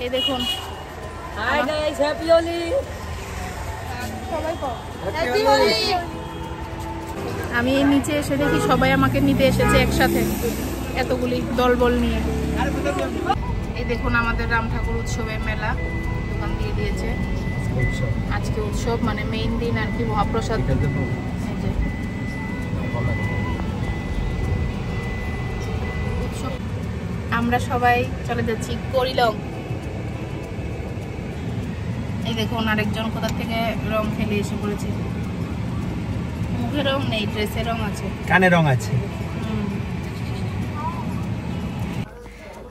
এই দেখুন hi guys, happy Holi. সবাই কো হ্যাপি হোলি। আমি নিচে এসে দেখি সবাই আমাকে নিতে এসেছে একসাথে, এতগুলি দলবল নিয়ে। এই দেখুন আমাদের রাম ঠাকুর উৎসবের মেলা দোকান দিয়ে দিয়েছে। আজকে উৎসব মানে মেইন দিন আর কি, মহাপ্রসাদ। উৎসব আমরা সবাই চলে যাচ্ছি করিলং। এই দেখুন আরেকজন কোথা থেকে রং খেলে এসে পড়েছে। মুখে রং নেই, ড্রেসে রং আছে, কানে রং আছে।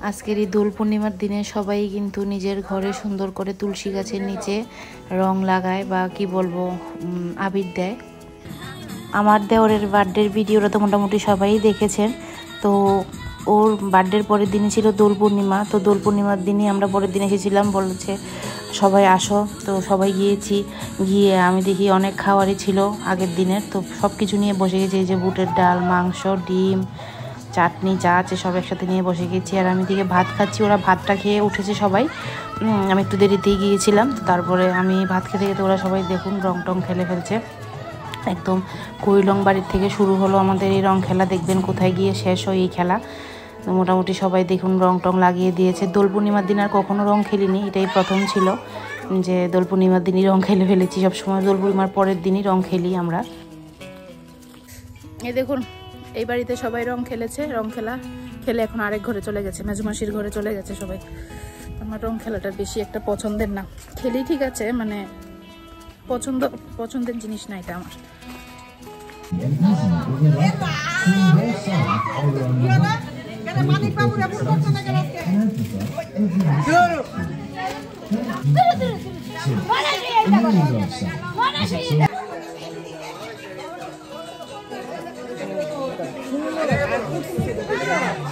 আজকের এই দোল পূর্ণিমার দিনে সবাই কিন্তু নিজের ঘরে সুন্দর করে তুলসী গাছের নিচে রং লাগায় বা কি বলবো আবির দেয়। আমার দেওরের বার্থডের ভিডিওটা তো মোটামুটি সবাই দেখেছেন। তো ওর বার্থডের পরের দিনই ছিল দোল পূর্ণিমা। তো দোল পূর্ণিমার দিনই আমরা পরের দিন এসেছিলাম, বলেছে সবাই আসো। তো সবাই গিয়েছি, গিয়ে আমি দেখি অনেক খাবারই ছিল আগের দিনের। তো সব কিছু নিয়ে বসে গেছি, এই যে বুটের ডাল, মাংস, ডিম, চাটনি, চা আছে, সব একসাথে নিয়ে বসে গেছি। আর আমি দিকে ভাত খাচ্ছি, ওরা ভাতটা খেয়ে উঠেছে সবাই। আমি একটু দেরিতেই গিয়েছিলাম। তারপরে আমি ভাত খেতে খেতে ওরা সবাই দেখুন রং টং খেলে ফেলছে। একদম করিলং বাড়ির থেকে শুরু হলো আমাদের এই রং খেলা, দেখবেন কোথায় গিয়ে শেষ হয় এই খেলা। মোটামুটি সবাই দেখুন রং টং লাগিয়ে দিয়েছে। দোল পূর্ণিমার দিন আর কখনো রং খেলিনি, এটাই প্রথম ছিল যে দোল পূর্ণিমার দিনই রং খেলে ফেলেছি। সবসময় দোল পূর্ণিমার পরের দিনই রং খেলি আমরা। এই দেখুন এই বাড়িতে সবাই রং খেলেছে, রং খেলা খেলে এখন আরেক ঘরে চলে গেছে, মেজমাসির ঘরে চলে গেছে সবাই। আমার রং খেলাটা বেশি একটা পছন্দের না, খেলি ঠিক আছে, মানে পছন্দের জিনিস না এটা আমার।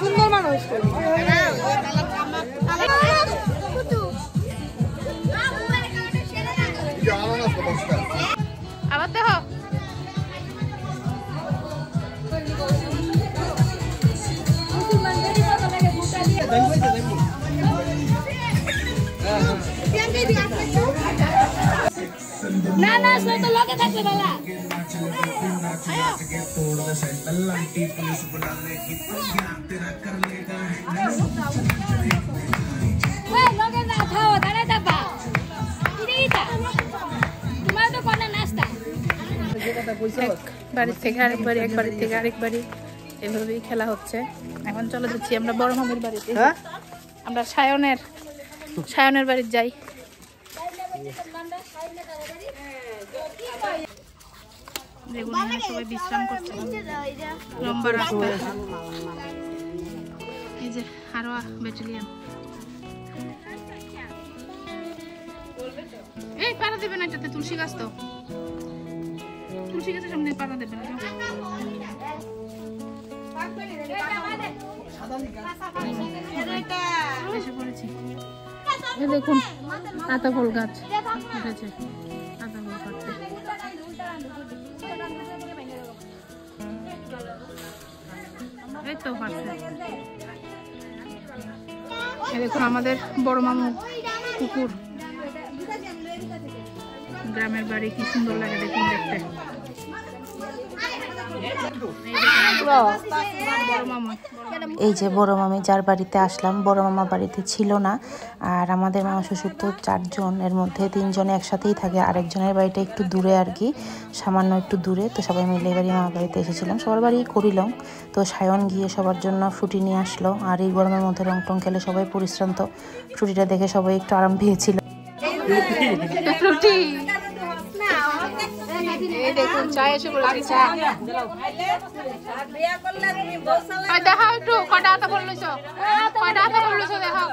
সুন্দর মানুষ। আবার দেখো না না সে তো লগে থাকবে বালা। ওই লগে না থাও, দাঁড়া দাবা ইরেইতা তোমার তো কোন নাস্তা। বাড়ির থেকে আরেক বাড়ি, এক বাড়ির থেকে আরেক বাড়ি, এভাবেই খেলা হচ্ছে। এখন চলে যাচ্ছি আমরা বড় মামুর বাড়িতে। আমরা সায়নের বাড়ির যাই। দেখুন সবাই বিশ্রাম করছে, লম্বা রাস্তা। এই যে হারোয়া ব্যাটালিয়ন। এই পাড়া দেবে না এটাতে, তুলসী গাছ তো, তুলসী গাছের সামনে পাড়া দেবে না। এসে পড়েছি। এই দেখুন আতা ফল গাছ উঠেছে, আতা ফল কাটতে। এই তো পারছে। এই দেখুন আমাদের বড় মামু কুকুর। গ্রামের বাড়ি কি সুন্দর লাগে দেখুন দেখতে। এই যে বড় মামি যার বাড়িতে আসলাম, বড় মামা বাড়িতে ছিল না। আর আমাদের মামা শ্বশুর তো 4 জন, এর মধ্যে 3 জন একসাথেই থাকে, আরেকজনের বাড়িটা একটু দূরে আর কি, সামান্য একটু দূরে। তো সবাই মিলে এবারই মামা বাড়িতে এসেছিলাম, সবার বাড়ি করিলং। তো সায়ন গিয়ে সবার জন্য ফ্রুটি নিয়ে আসলো। আর এই গরমের মধ্যে রং টং খেলে সবাই পরিশ্রান্ত, ফ্রুটিটা দেখে সবাই একটু আরাম পেয়েছিল। এই দেখুন চা এসে পড়েছে, চা। দেখাও একটু কটা আতা ফল লইছো, কটা আতা ফল লইছো দেখাও।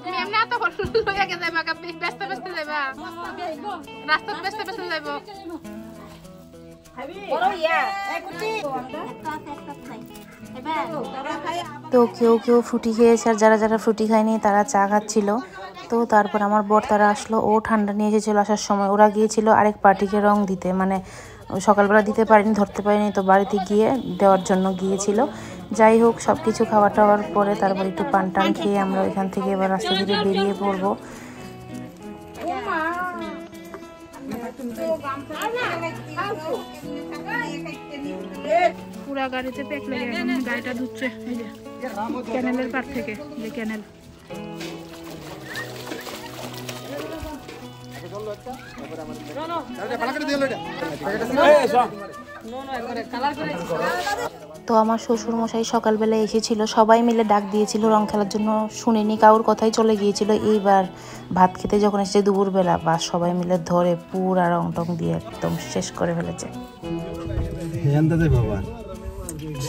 তুমি এমনি আতা ফল লইয়া কে যাইবা, ব্যস্ত ব্যস্ত যাইবা, রাস্তা ব্যস্ত ব্যস্ত যাইব। তো কেউ কেউ ফ্রুটি খেয়েছে, আর যারা যারা ফ্রুটি খায়নি তারা চা খাচ্ছিল। তো তারপর আমার বর তারা আসলো, ও ঠান্ডা নিয়ে এসেছিলো আসার সময়। ওরা গিয়েছিল আরেক পার্টিকে রং দিতে, মানে সকালবেলা দিতে পারিনি, ধরতে পারিনি, তো বাড়িতে গিয়ে দেওয়ার জন্য গিয়েছিল। যাই হোক, সব কিছু খাওয়া টাওয়ার পরে তারপর একটু পান টান খেয়ে আমরা ওইখান থেকে এবার রাস্তা ধীরে বেরিয়ে পড়বো। পুরা গাড়িতে প্যাক লেগে এখন গাড়িটা ধুচ্ছে এই যে ক্যানেলের পার থেকে, যে ক্যানেল। তো আমার শ্বশুর মশাই সকালবেলায় এসেছিল, সবাই মিলে ডাক দিয়েছিল রং খেলার জন্য, শুনিনি, কারোর কথাই চলে গিয়েছিল। এইবার ভাত খেতে যখন এসেছে দুপুরবেলা, বা সবাই মিলে ধরে পুরা রং টং দিয়ে একদম শেষ করে ফেলেছে।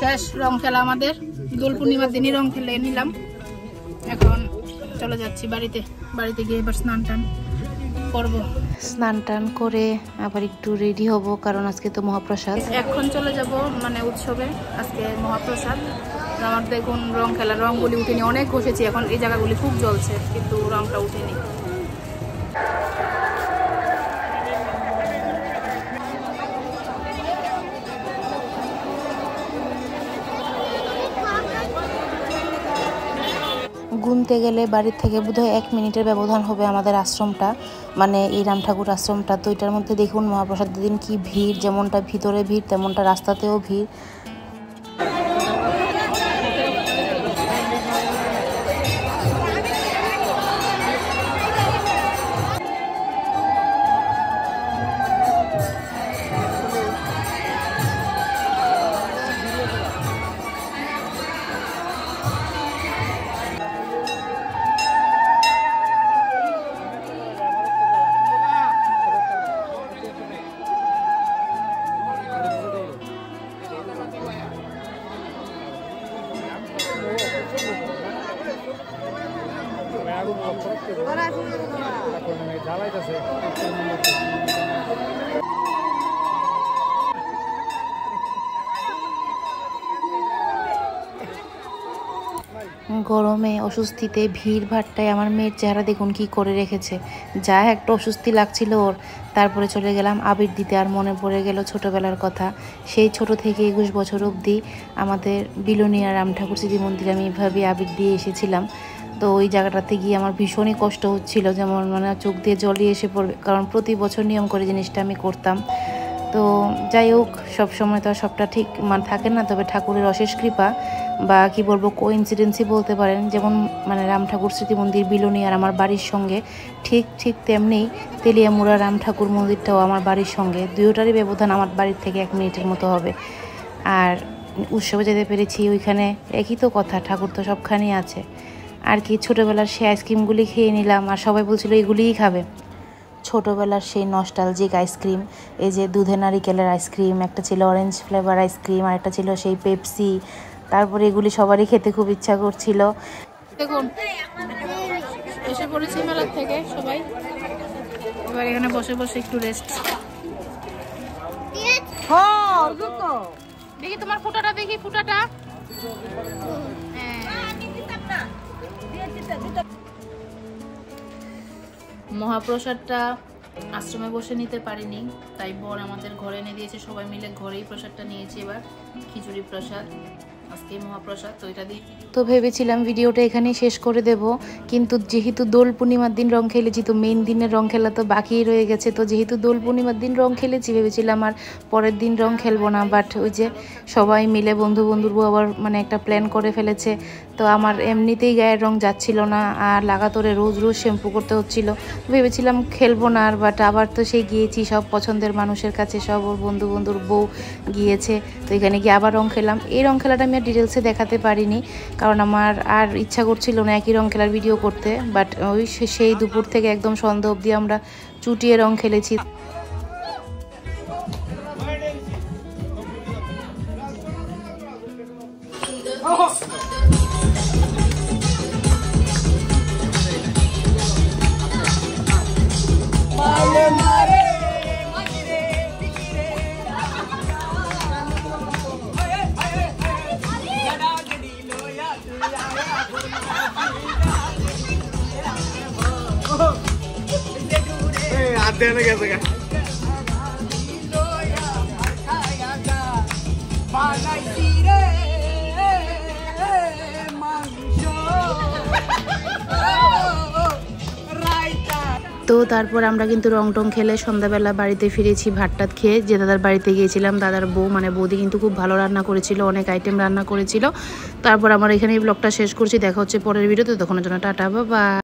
শেষ রং খেলা আমাদের, দোল পূর্ণিমার দিনই রং খেলে নিলাম। এখন চলে যাচ্ছি বাড়িতে, বাড়িতে গিয়ে এবার স্নান টান করবো। স্নান টান করে আবার একটু রেডি হব, কারণ আজকে তো মহাপ্রসাদ। এখন চলে যাব মানে উৎসবে, আজকে মহাপ্রসাদ। আমার দেখুন রং খেলা, রংগুলি উঠেনি, অনেক ঘষেছি, এখন এই জায়গাগুলি খুব জ্বলছে কিন্তু রংটা উঠেনি। গুনতে গেলে বাড়ির থেকে বোধহয় 1 মিনিটের ব্যবধান হবে আমাদের আশ্রমটা, মানে এই রাম ঠাকুর আশ্রমটা। তো এটার মধ্যে দেখুন মহাপ্রসাদের দিন কি ভিড়, যেমনটা ভিতরে ভিড় তেমনটা রাস্তাতেও ভিড়। গরমে অস্বস্তিতে ভিড় ভাট্টায় আমার মেয়ের চেহারা দেখুন কি করে রেখেছে, যা একটা অস্বস্তি লাগছিল ওর। তারপরে চলে গেলাম আবির দিতে, আর মনে পড়ে গেল ছোটোবেলার কথা। সেই ছোট থেকে 21 বছর অবধি আমাদের বিলোনিয়া রাম ঠাকুর স্মৃতি মন্দিরে আমি এভাবে আবির দিয়ে এসেছিলাম। তো ওই জায়গাটাতে গিয়ে আমার ভীষণই কষ্ট হচ্ছিল, যেমন মানে চোখ দিয়ে জলই এসে পড়বে, কারণ প্রতি বছর নিয়ম করে জিনিসটা আমি করতাম। তো যাই হোক, সবসময় তো আর সবটা ঠিক থাকে না, তবে ঠাকুরের অশেষ কৃপা বা কি বলবো কোইন্সিডেন্সই বলতে পারেন। যেমন মানে রাম ঠাকুর স্মৃতি মন্দির বিলোনিয়ার আমার বাড়ির সঙ্গে ঠিক তেমনি তেলিয়ামুড়া রাম ঠাকুর মন্দিরটাও আমার বাড়ির সঙ্গে, দুটোটারই ব্যবধান আমার বাড়ির থেকে 1 মিনিটের মতো হবে। আর উৎসবে যেতে পেরেছি, ওইখানে একই তো কথা, ঠাকুর তো সবখানেই আছে। আর কি ছোটোবেলার সেই আইসক্রিমগুলি খেয়ে নিলাম, আর সবাই বলছিল এগুলিই খাবে। ছোটোবেলার সেই নস্টালজিক আইসক্রিম, এই যে দুধে নারিকেলের আইসক্রিম, একটা ছিল অরেঞ্জ ফ্লেভার আইসক্রিম, আর একটা ছিল সেই পেপসি। তারপরে এগুলি সবারই খেতে খুব ইচ্ছা করছিল। দেখুন এসে পড়েছি মেলার থেকে সবাই, এবার এখানে বসে বসে একটু রেস্ট। দেখি তোমার ফুটাটা, দেখি ফুটাটা। মহাপ্রসাদটা আশ্রমে বসে নিতে পারিনি, তাই বর আমাদের ঘরে এনে দিয়েছে, সবাই মিলে ঘরেই প্রসাদটা নিয়েছি। এবার খিচুড়ি প্রসাদ, আজকে মহাপ্রসাদ, তো এটা দিয়ে তো ভেবেছিলাম ভিডিওটা এখানেই শেষ করে দেব, কিন্তু যেহেতু দোল পূর্ণিমার দিন রং খেলেছি, তো মেইন দিনের রং খেলা তো বাকিই রয়ে গেছে। তো যেহেতু দোল পূর্ণিমার দিন রং খেলেছি, ভেবেছিলাম আর পরের দিন রং খেলবো না, বাট ওই যে সবাই মিলে বন্ধুর বউ আবার মানে একটা প্ল্যান করে ফেলেছে। তো আমার এমনিতেই গায়ের রং যাচ্ছিল না, আর লাগাতারে রোজ শ্যাম্পু করতে হচ্ছিল। ভেবেছিলাম খেলবো না, আর বাট আবার তো সেই গিয়েছি সব পছন্দের মানুষের কাছে, সব ওর বন্ধুর বউ গিয়েছে। তো এখানে গিয়ে আবার রং খেলাম। এই রং খেলাটা আমি আর ডিটেলসে দেখাতে পারিনি, কারণ আমার আর ইচ্ছা করছিল না একই রং খেলার ভিডিও করতে। বাট ওই সেই দুপুর থেকে একদম সন্ধ্যা অবধি আমরা চুটিয়ে রং খেলেছি। তো তারপর আমরা কিন্তু রং টং খেলে সন্ধ্যাবেলা বাড়িতে ফিরেছি ভাত টাত খেয়ে। যে দাদার বাড়িতে গিয়েছিলাম, দাদার বউ মানে বৌদি কিন্তু খুব ভালো রান্না করেছিল, অনেক আইটেম রান্না করেছিল। তারপর আমার এখানে এই ব্লগটা শেষ করছি, দেখা হচ্ছে পরের ভিডিওতে, তখনের জন্য টাটা বাবা।